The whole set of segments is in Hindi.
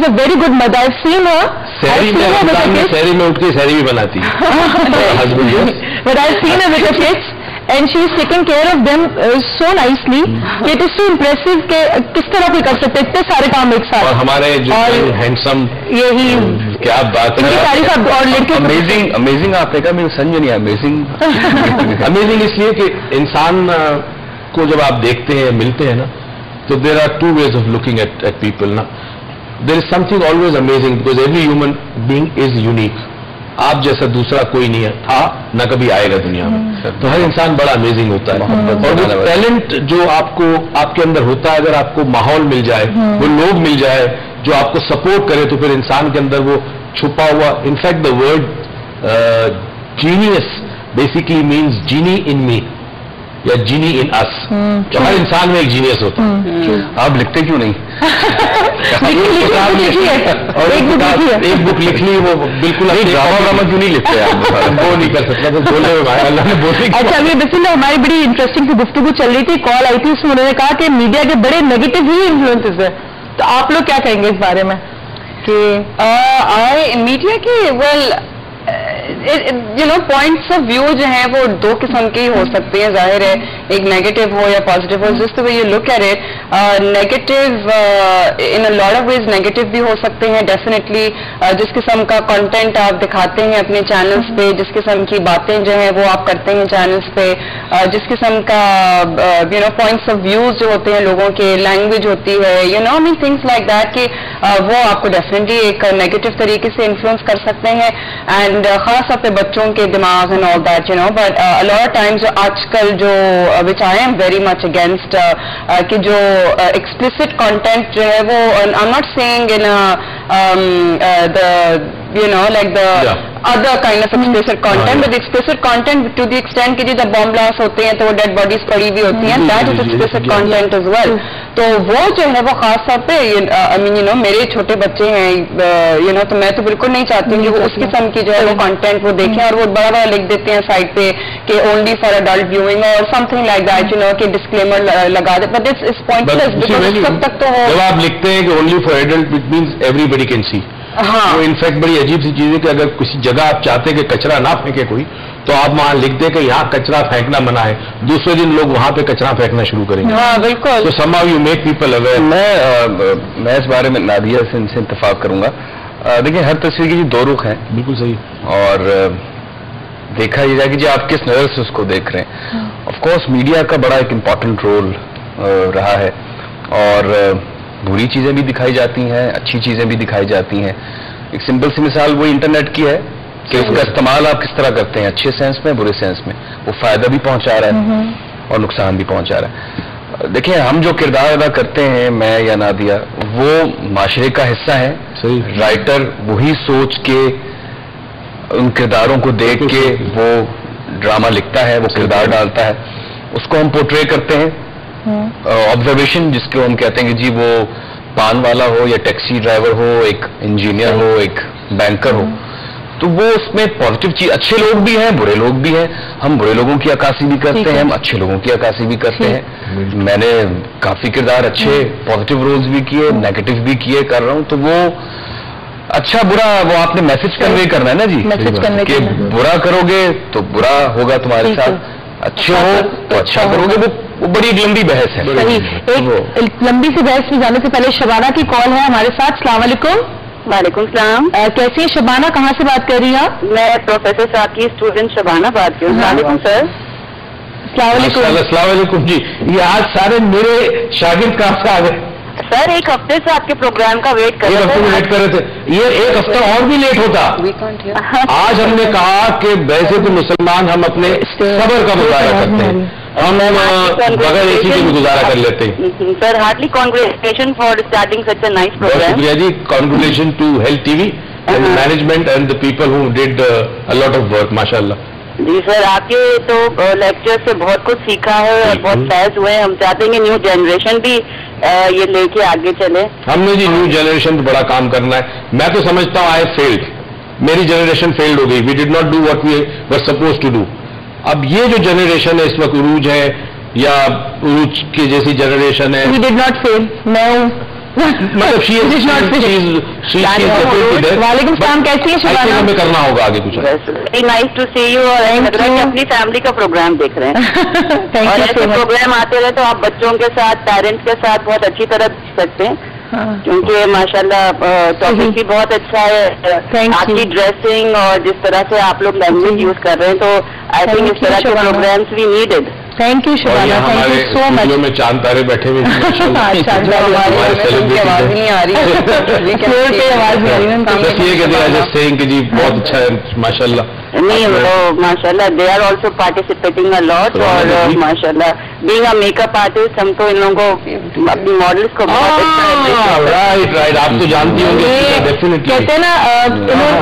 Is a very good mother. I have seen हर शहरी में उठ के शहरी भी बनाती है husband, but I have seen her with her kids and she is taking care of them so nicely. It is so impressive कि किस तरह भी कर सकते इतने सारे काम एक साथ। और हमारे जो हैंडसम, यही क्या बात है, और लड़के अमेजिंग अमेजिंग आपने कहा, मैं समझ नहीं, अमेजिंग अमेजिंग इसलिए कि इंसान को जब आप देखते हैं, मिलते हैं ना, तो there are two ways of looking at people ना। There is something always amazing because every human being is unique. आप जैसा दूसरा कोई नहीं है, था ना कभी आएगा दुनिया में। तो हर इंसान बड़ा अमेजिंग होता है, और वो टैलेंट जो आपको आपके अंदर होता है, अगर आपको माहौल मिल जाए, वो लोग मिल जाए जो आपको सपोर्ट करे, तो फिर इंसान के अंदर वो छुपा हुआ, in fact the word genius basically means genie in me या जीनी इन अस। तो हर इंसान में एक जीनियस होता है। आप लिखते क्यों नहीं? एक बुक लिख ली, वो बिल्कुल ड्रामा क्यों नहीं लिखते आप? वो नहीं कर सकता, तो बोलने में अल्लाह ने बोली। अच्छा, अभी बिल्कुल हमारी बड़ी इंटरेस्टिंग सी गुफ्तगू चल रही थी, कॉल आई थी, उसमें उन्होंने कहा कि मीडिया के बड़े नेगेटिव ही इन्फ्लुएंसेस है, तो आप लोग क्या कहेंगे इस बारे में? कि मीडिया की पॉइंट्स ऑफ व्यू जो हैं वो दो किस्म के ही हो सकते हैं, जाहिर है, एक नेगेटिव हो या पॉजिटिव हो। जिस way you look at it, negative in a lot of ways negative भी हो सकते हैं डेफिनेटली। जिस किस्म का कंटेंट आप दिखाते हैं अपने चैनल्स पे, जिस किस्म की बातें जो हैं वो आप करते हैं चैनल्स पे, जिस किस्म का पॉइंट्स ऑफ व्यूज जो होते हैं लोगों के, लैंग्वेज होती है, I mean things like that, कि वो आपको डेफिनेटली एक नेगेटिव तरीके से इन्फ्लुएंस कर सकते हैं, एंड खास तौर पे बच्चों के दिमाग and all that, but a lot of times आजकल जो which I am very much against, कि जो एक्सप्लिसिट कंटेंट जो है वो, I am not saying in like the other kind of explicit content, but explicit content to the extent कि जब बॉम्ब ब्लास्ट होते हैं तो वो डेड बॉडीज पड़ी हुई होती हैं, that is explicit content as well. तो वो जो है वो खास तौर पे I mean मेरे छोटे बच्चे हैं, तो मैं तो बिल्कुल नहीं चाहती हूँ कि वो उस किस्म की जो है वो कंटेंट वो देखें, और वो बड़ा बड़ा लिख देते हैं साइड पे कि ओनली फॉर अडल्ट व्यूइंग और समथिंग लाइक दैट, कि डिस्क्लेमर लगा दे, बट इट्स पॉइंटलेस बिकॉज तब तक तो जब आप लिखते हैं कि only for adult, it means everybody can see. हाँ, वो इनफैक्ट बड़ी अजीब सी चीज है कि अगर किसी जगह आप चाहते हैं कि कचरा ना फेंके कोई, तो आप वहां लिख दे कि यहाँ कचरा फेंकना मना है, दूसरे दिन लोग वहां पे कचरा फेंकना शुरू करेंगे। हाँ बिल्कुल। तो somehow you make people aware। मैं इस बारे में नादिया से इनसे इत्तेफाक करूंगा। देखिए, हर तस्वीर की दो रुख हैं। बिल्कुल सही। और देखा ही जाए कि आप किस नजर से उसको देख रहे हैं। ऑफ कोर्स मीडिया का बड़ा एक इम्पॉर्टेंट रोल रहा है, और बुरी चीजें भी दिखाई जाती हैं, अच्छी चीजें भी दिखाई जाती हैं। एक सिंपल सी मिसाल वो इंटरनेट की है कि उसका इस्तेमाल आप किस तरह करते हैं, अच्छे सेंस में, बुरे सेंस में। वो फायदा भी पहुंचा रहा है और नुकसान भी पहुंचा रहा है। देखिए, हम जो किरदार अदा करते हैं, मैं या नादिया, वो माशरे का हिस्सा है। राइटर वही सोच के उन किरदारों को देख के वो ड्रामा लिखता है, वो किरदार डालता है, उसको हम पोर्ट्रे करते हैं। ऑब्जर्वेशन जिसको हम कहते हैं कि जी वो पान वाला हो या टैक्सी ड्राइवर हो, एक इंजीनियर हो, एक बैंकर हो, तो वो उसमें पॉजिटिव चीज, अच्छे लोग भी हैं, बुरे लोग भी हैं। हम बुरे लोगों की अक्कासी भी करते हैं, हम अच्छे लोगों की अक्कासी भी करते हैं। मैंने काफी किरदार अच्छे पॉजिटिव रोल्स भी किए, नेगेटिव भी किए, कर रहा हूं। तो वो अच्छा बुरा वो आपने मैसेज कन्वे करना है ना जी, कि बुरा करोगे तो बुरा होगा तुम्हारे साथ, अच्छे हो तो अच्छा करोगे। वो बड़ी एक लंबी बहस है। सही, एक लंबी सी बहस में जाने से पहले शबाना की कॉल है हमारे साथ। अस्सलाम वालेकुम। वालेकुम सलाम। कैसी है शबाना, कहाँ से बात कर रही हैं आप? मैं प्रोफेसर साहब की स्टूडेंट शबाना बात कर रही हूँ। वालेकुम सर। अस्सलाम वालेकुम जी। ये आज सारे मेरे शागिर्द कहाँ से आ गए? सर, एक हफ्ते से आपके प्रोग्राम का वेट कर रहे थे। वेट कर रहे थे। ये एक हफ्ता और भी लेट होता। आज हमने कहा कि वैसे तो मुसलमान हम अपने सब्र का मुजाहरा करते हैं, हम बगैर एसी के भी गुजारा कर लेते हैं। Sir, heartily congratulation for starting such a nice programme. शुक्रिया जी, congratulation to health TV and management and the people who did a lot of work, माशाल्लाह। जी सर, आपके तो लेक्चर से बहुत कुछ सीखा है और बहुत फैज हुए हैं। हम चाहते हैं कि न्यू जनरेशन भी ये लेके आगे चले। हमने जी न्यू जनरेशन पे बड़ा काम करना है। मैं तो समझता हूँ आई फेल्ड, मेरी जनरेशन फेल्ड हो गई। We did not do what we were suppose to do. अब ये जो जनरेशन है इस वक्त उरूज है या उरूज की जैसी जनरेशन है। We did not fail. मैं मतलब वालेकुम सलाम, कैसी है शबाना? हमें करना होगा आगे कुछ। नाइस टू सी यू, और लग रहा है कि अपनी फैमिली का प्रोग्राम देख रहे हैं। और ऐसे प्रोग्राम आते रहे तो आप बच्चों के साथ, पेरेंट्स के साथ बहुत अच्छी तरह देख सकते हैं, क्योंकि माशाल्लाह टॉपिक भी बहुत अच्छा है। आपकी ड्रेसिंग और जिस तरह से आप लोग लैंग्वेज यूज कर रहे हैं, तो आई थिंक इस तरह के programmes we needed. Thank you Shabana, thank you so much. में चांद तारे बैठे हुए आवाज नहीं आ रही, बस ये कहते हैं सेइंग कि जी बहुत अच्छा है माशाल्लाह। नहीं, वो माशाल्लाह they are also participating a lot, और माशाल्लाह बीइंग अ मेकअप आर्टिस्ट हम तो इन लोगों को, अपनी मॉडल्स को बहुत अच्छा। राइट, आप तो जानती होंगे डेफिनेटली। कहते हैं ना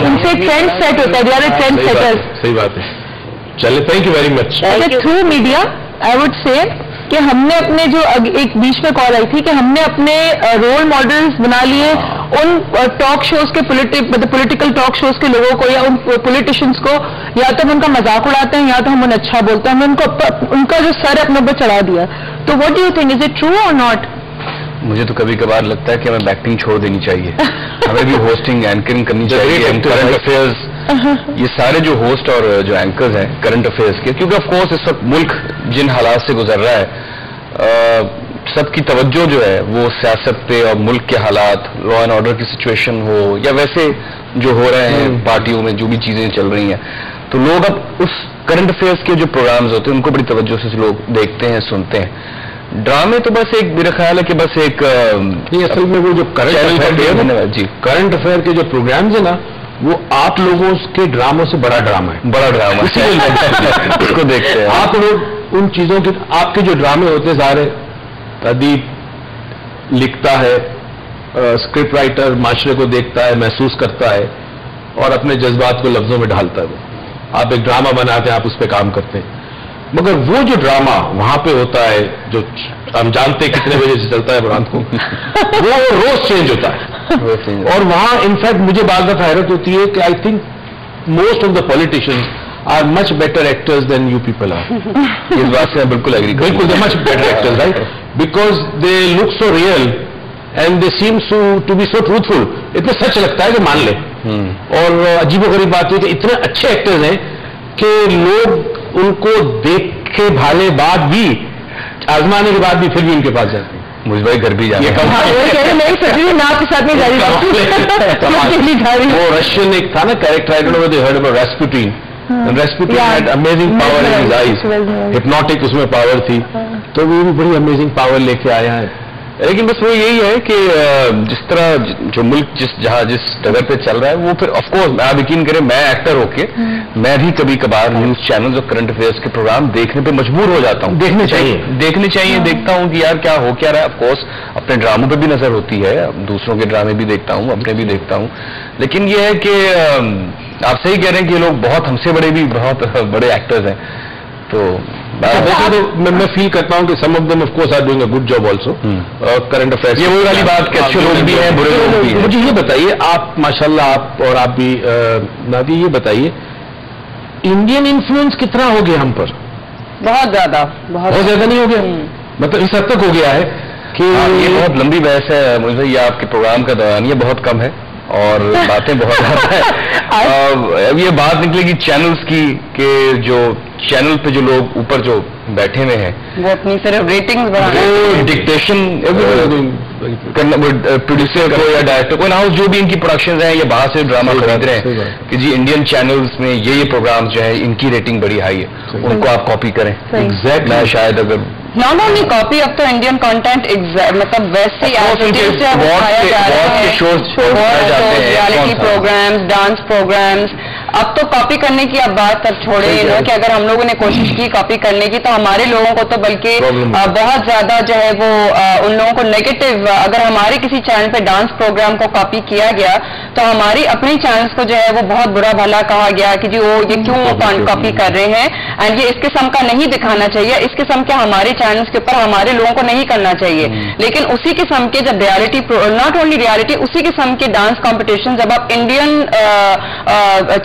उनसे ट्रेंड सेट होता है, दे आर ट्रेंड सेटर्स। सही बात है। चले, thank you very much. Through media I would say कि हमने अपने जो एक बीच में कॉल आई थी कि हमने अपने रोल मॉडल्स बना लिए उन टॉक शोज के पॉलिटिकल टॉक शोज के लोगों को, या उन पॉलिटिशियंस को, या तो हम उनका मजाक उड़ाते हैं या तो हम उन्हें अच्छा बोलते हैं। हमने उनका जो सर अपने ऊपर चढ़ा दिया। तो what do you think, is it true और नॉट? मुझे तो कभी कभार लगता है कि हमें एक्टिंग छोड़ देनी चाहिए, हमें भी होस्टिंग, एंकरिंग करनी चाहिए। करंट अफेयर्स, ये सारे जो होस्ट और जो एंकर्स हैं करंट अफेयर्स के, क्योंकि ऑफ कोर्स इस वक्त मुल्क जिन हालात से गुजर रहा है, सबकी तवज्जो जो है वो सियासत पे और मुल्क के हालात, लॉ एंड ऑर्डर की सिचुएशन हो, या वैसे जो हो रहे हैं पार्टियों में जो भी चीजें चल रही हैं, तो लोग अब उस करंट अफेयर्स के जो प्रोग्राम्स होते हैं उनको बड़ी तवज्जो से लोग देखते हैं, सुनते हैं। ड्रामे तो बस एक, मेरा ख्याल है कि बस एक असल में वो जो करंट अफेयर के जो प्रोग्राम्स है ना, वो आप लोगों के ड्रामों से बड़ा ड्रामा है, बड़ा ड्रामा उसको देखते हैं आप लोग। उन चीजों के आपके जो ड्रामे होते सारे, अदीब लिखता है, स्क्रिप्ट राइटर माशरे को देखता है, महसूस करता है और अपने जज्बात को लफ्जों में ढालता है। वो आप एक ड्रामा बनाते हैं, आप उस पर काम करते हैं, मगर वो जो ड्रामा वहां पे होता है, जो हम जानते हैं कितने बजे से चलता है रात को, वो रोज चेंज होता है। और वहां इनफैक्ट मुझे बात हैरत होती है कि I think most of the politicians are much better actors than you people are. इस बात से मैं बिल्कुल एग्री। बिल्कुल, they much better actors, right, because they look so real and they seem to be so truthful. इतना सच लगता है कि मान ले। और अजीबोगरीब बात है कि इतने अच्छे एक्टर्स हैं कि लोग उनको देख के भाले बाद भी, आजमाने के बाद भी फिर भी उनके पास जाते हैं। मुझे भाई घर भी जाना वो रशियन एक था ना character, I don't know they heard about Rasputin. Rasputin had amazing power in his eyes, hypnotic उसमें पावर थी, तो वो भी बड़ी अमेजिंग पावर लेके आया है। लेकिन बस वो यही है कि जिस तरह जो मुल्क जिस डगर पे चल रहा है, वो फिर ऑफकोर्स आप यकीन करें, मैं एक्टर होके मैं भी कभी कभार न्यूज चैनल्स और करंट अफेयर्स के प्रोग्राम देखने पे मजबूर हो जाता हूँ। देखने चाहिए देखता हूँ कि यार क्या हो क्या रहा है। ऑफकोर्स अपने ड्रामों पे भी नजर होती है, दूसरों के ड्रामे भी देखता हूँ, अपने भी देखता हूँ, लेकिन ये है कि आप सही कह रहे हैं कि ये लोग बहुत हमसे बड़े भी बहुत बड़े एक्टर्स हैं। तो वैसे तो मैं फील करता हूँ कि some of them of course are doing a good job also current affairs. ये वही वाली बात कि अच्छे लोग भी हैं, बुरे लोग भी हैं। मुझे ये बताइए, आप माशाल्लाह आप और आप भी नादी, ये बताइए इंडियन इन्फ्लुएंस कितना हो गया हम पर? बहुत ज्यादा नहीं हो गया? मतलब इस हद तक हो गया है कि ये बहुत लंबी बहस है मुझे, ये आपके प्रोग्राम का दौरान ये बहुत कम है और बातें बहुत ज्यादा है। अब ये बात निकलेगी चैनल्स की कि जो चैनल पे जो लोग ऊपर जो बैठे हुए हैं वो अपनी सिर्फ रेटिंग्स बढ़ाने, वो डिक्टेशन करना प्रोड्यूसर को या डायरेक्टर को, हाउस जो भी इनकी प्रोडक्शन है, ये बाहर से ड्रामा खरीद रहे हैं कि जी इंडियन चैनल्स में ये प्रोग्राम जो है इनकी रेटिंग बड़ी हाई है, उनको आप कॉपी करें। एग्जैक्ट, मैं शायद अगर नॉट ओनली कॉपी, अब तो इंडियन कंटेंट मतलब वैसे रियलिटी प्रोग्राम्स, डांस प्रोग्राम्स, अब तो कॉपी करने की अब बात अब छोड़े कि अगर हम लोगों ने कोशिश की कॉपी करने की तो हमारे लोगों को तो बल्कि बहुत ज्यादा जो है वो उन लोगों को नेगेटिव, अगर हमारे किसी चैनल पे डांस प्रोग्राम को कॉपी किया गया तो हमारी अपने चैनल्स को जो है वो बहुत बुरा भला कहा गया कि जी वो ये क्यों कॉपी कर रहे हैं एंड ये इस किस्म का नहीं दिखाना चाहिए, इस किस्म के हमारे चैनल्स के ऊपर हमारे लोगों को नहीं करना चाहिए। लेकिन उसी किस्म के जब रियलिटी, नॉट ओनली रियलिटी, उसी किस्म के डांस कॉम्पिटिशन जब आप इंडियन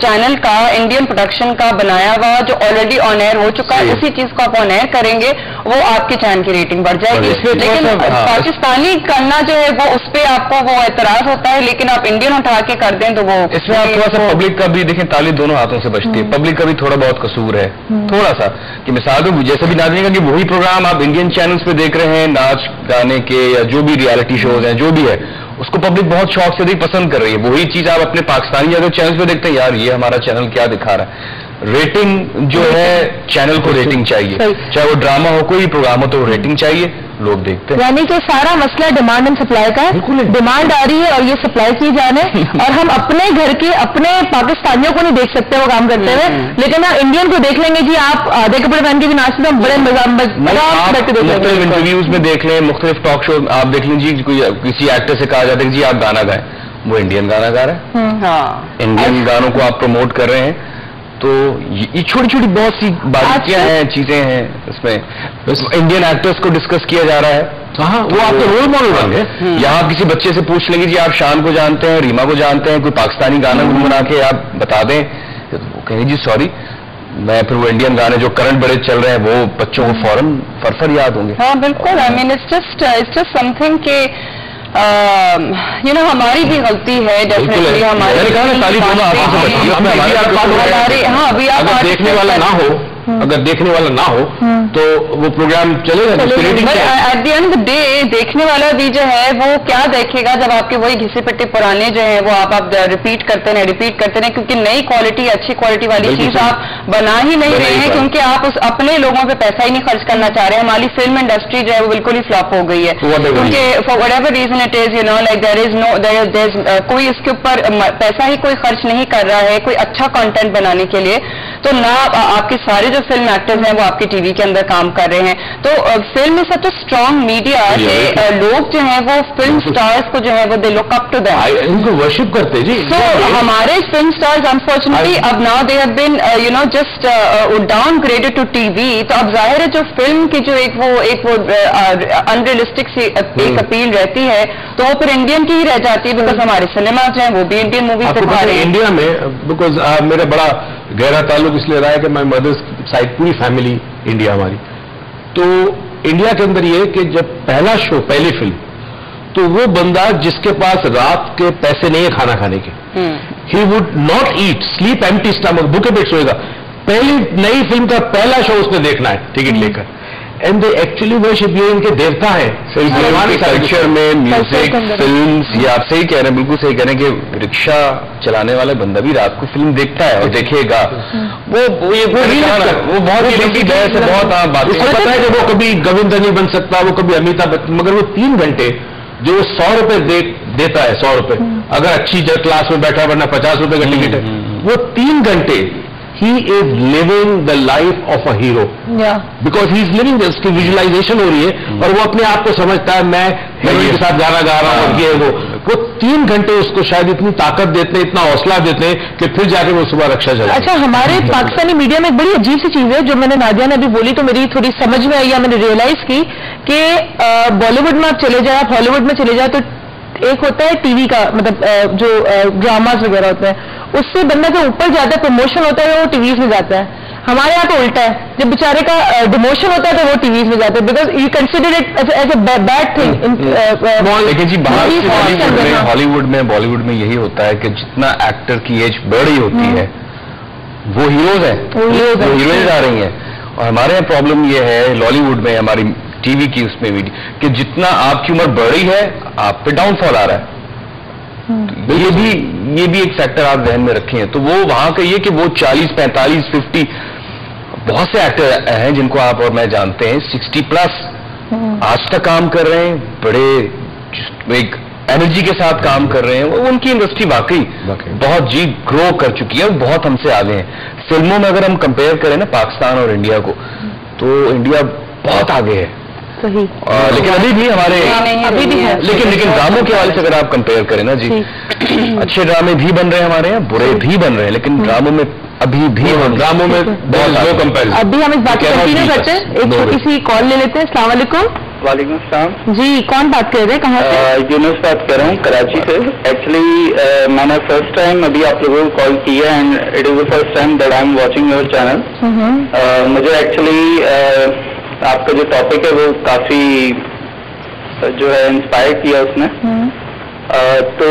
चैनल का, इंडियन प्रोडक्शन का बनाया हुआ जो ऑलरेडी ऑन एयर हो चुका है, उसी चीज को आप ऑन एयर करेंगे, वो आपके चैनल की रेटिंग बढ़ जाएगी। लेकिन पाकिस्तानी करना जो है वो उस पर आपको वो एतराज होता है, लेकिन आप इंडियन उठा के कर दें तो वो इसमें आप थोड़ा सा पब्लिक का भी देखें, ताली दोनों हाथों से बचती है, पब्लिक का भी थोड़ा बहुत कसूर है, थोड़ा सा कि मिसाल तो जैसे भी नाज़रीन का कि वही प्रोग्राम आप इंडियन चैनल्स पे देख रहे हैं, नाच गाने के या जो भी रियलिटी शोज हैं, जो भी है, उसको पब्लिक बहुत शौक से अधिक पसंद कर रही है। वही चीज आप अपने पाकिस्तानी अगर चैनल्स पे देखते हैं, यार ये हमारा चैनल क्या दिखा रहा है, रेटिंग जो है, चैनल को रेटिंग चाहिए, चाहे वो ड्रामा हो, कोई प्रोग्राम हो, तो रेटिंग चाहिए, लोग देखते हैं। यानी कि सारा मसला डिमांड एंड सप्लाई का है, डिमांड आ रही है और ये सप्लाई की जा रही है, और हम अपने घर के अपने पाकिस्तानियों को नहीं देख सकते वो काम करते हुए, लेकिन हाँ इंडियन को देख लेंगे जी, आप आधे कपड़े पहन के भी नाचते हैं, बड़े मुख्तलिफ इंटरव्यूज में देख लें, मुख्तलिफ टॉक शो आप देख लीजिए, किसी एक्टर से कहा जाता है कि जी आप गाना गाएं, वो इंडियन गाना गा रहा है, इंडियन गानों को आप प्रमोट कर रहे हैं। तो ये छोटी छोटी बहुत सी बारीकियां हैं, चीजें हैं इसमें। इंडियन एक्टर्स को डिस्कस किया जा रहा है, हाँ, वो आपके रोल मॉडल बन गए। यहाँ किसी बच्चे से पूछ लेंगे जी आप शान को जानते हैं, रीमा को जानते हैं, कोई पाकिस्तानी गाना गुनगुना के आप बता दें, तो वो कहेंगे जी सॉरी, मैं फिर वो इंडियन गाने जो करंट बड़े चल रहे हैं वो बच्चों को फौरन फरफर याद होंगे। हाँ बिल्कुल, I mean it's just something के हमारी भी गलती है, डेफिनेटली हमारी। हाँ अभी आप देखने वाला ना हो, अगर देखने वाला ना हो तो वो प्रोग्राम चलेगा। At the end of the day देखने वाला भी जो है वो क्या देखेगा जब आपके वही घिसे पिटे पुराने जो है वो आप रिपीट करते रहे, क्योंकि नई क्वालिटी, अच्छी क्वालिटी वाली चीज आप बना ही नहीं रहे हैं, क्योंकि आप उस अपने लोगों पे पैसा ही नहीं खर्च करना चाह रहे हैं। हमारी फिल्म इंडस्ट्री जो है वो बिल्कुल ही फ्लॉप हो गई है, क्योंकि for whatever reason it is, like there is कोई इसके ऊपर पैसा ही कोई खर्च नहीं कर रहा है कोई अच्छा कंटेंट बनाने के लिए, तो ना आपके सारे जो फिल्म एक्टर्स हैं वो आपके टीवी के अंदर काम कर रहे हैं। तो film is such a strong media कि लोग जो हैं वो फिल्म स्टार्स को जो है वो they look up to them, इनको वर्शिप करते जी। तो हमारे फिल्म स्टार्स अनफॉर्चुनेटली अब now they have been just downgraded to TV. तो अब जाहिर है जो फिल्म की जो एक वो अनरियलिस्टिक सी एक अपील रहती है तो वो फिर इंडियन की ही रह जाती है, बिकॉज हमारे सिनेमा जो है वो भी इंडियन मूवीज दिखा रहे हैं। इंडिया में बिकॉज मेरा बड़ा गहरा ताल्लुक इसलिए रहा है कि माई मदर्स साइड पूरी फैमिली इंडिया हमारी, तो इंडिया के अंदर ये कि जब पहला शो, पहली फिल्म, तो वो बंदा जिसके पास रात के पैसे नहीं है खाना खाने के, he would not eat, sleep empty stomach, भूखे पेट सोएगा, पहली नई फिल्म का पहला शो उसने देखना है टिकट लेकर, एंड दे एक्चुअली वर्शिप, ये इनके देवता है। कल्चर में म्यूजिक, फिल्म्स, ये आप सही कह रहे हैं, बिल्कुल सही कह रहे हैं कि रिक्शा चलाने वाला बंदा भी रात को फिल्म देखता है और देखेगा, वो बहुत ही बहुत बात पता है कि वो कभी गोविंदा नहीं बन सकता, वो कभी अमिताभ, मगर वो 3 घंटे जो 100 रुपए देता है, 100 रुपए, अगर अच्छी क्लास में बैठा, वरना 50 रुपए का टिकट है, वो 3 घंटे he is living the life of a hero, because he is living this, उसकी विजुअलाइजेशन हो रही है और वो अपने आप को समझता है मैं हीरोइन के साथ गाना गा रहा हूँ, ये वो 3 घंटे उसको शायद इतनी ताकत देते हैं, इतना हौसला देते हैं कि फिर जाके वो सुबह रक्षा चला। अच्छा, हमारे पाकिस्तानी मीडिया में एक बड़ी अजीब सी चीज है जो मैंने नादिया ने अभी बोली तो मेरी थोड़ी समझ में आई या मैंने रियलाइज की कि बॉलीवुड में आप चले जाए, आप हॉलीवुड में चले जाए, तो एक होता है टीवी का, मतलब जो ड्रामास वगैरह होते हैं, उससे बंदा जो ऊपर जाता है, प्रमोशन होता है वो टीवीज में जाता है। हमारे यहाँ तो उल्टा है, जब बेचारे का डिमोशन होता है तो वो टीवीज में जाता है, because you consider it as a bad thing. लेकिन जी बाहर से हॉलीवुड में, बॉलीवुड में यही होता है कि जितना एक्टर की एज बढ़ रही होती है वो हीरोज है, वो हीरोइंस आ रही हैं। और हमारे यहाँ प्रॉब्लम ये है लॉलीवुड में, हमारी टीवी की उसमें भी, कि जितना आपकी उम्र बढ़ रही है आप पे डाउनफॉल आ रहा है। तो ये भी एक फैक्टर आप ध्यान में रखें। तो वो वहां का ये कि वो 40, 45, 50, बहुत से एक्टर हैं जिनको आप और मैं जानते हैं 60+ आज तक काम कर रहे हैं, बड़े एक एनर्जी के साथ काम कर रहे हैं। वो उनकी इंडस्ट्री वाकई बहुत जी ग्रो कर चुकी है, बहुत हमसे आगे हैं। फिल्मों में अगर हम कंपेयर करें ना पाकिस्तान और इंडिया को, तो इंडिया बहुत आगे है। सही। लेकिन अभी भी हमारे अभी भी है, लेकिन ड्रामों के हवाले से अगर आप कंपेयर करें ना जी, अच्छे ड्रामे भी बन रहे हैं हमारे यहाँ, बुरे भी बन रहे हैं, लेकिन ड्रामों में अभी भी ड्रामों में बहुत लो कंपेरिजन। अभी हम इस बात को कंटिन्यू करते हैं, एक छोटी सी कॉल ले लेते हैं। अस्सलाम वालेकुम। वालेकुम सलाम जी, कौन बात कर रहे हैं, कहाँ से? यूनुस बात कर रहा हूँ कराची से। एक्चुअली मैंने फर्स्ट टाइम अभी आप लोगों को कॉल किया and it is the first time that I am watching your channel. मुझे एक्चुअली आपका जो टॉपिक है वो काफी जो है इंस्पायर किया उसने। तो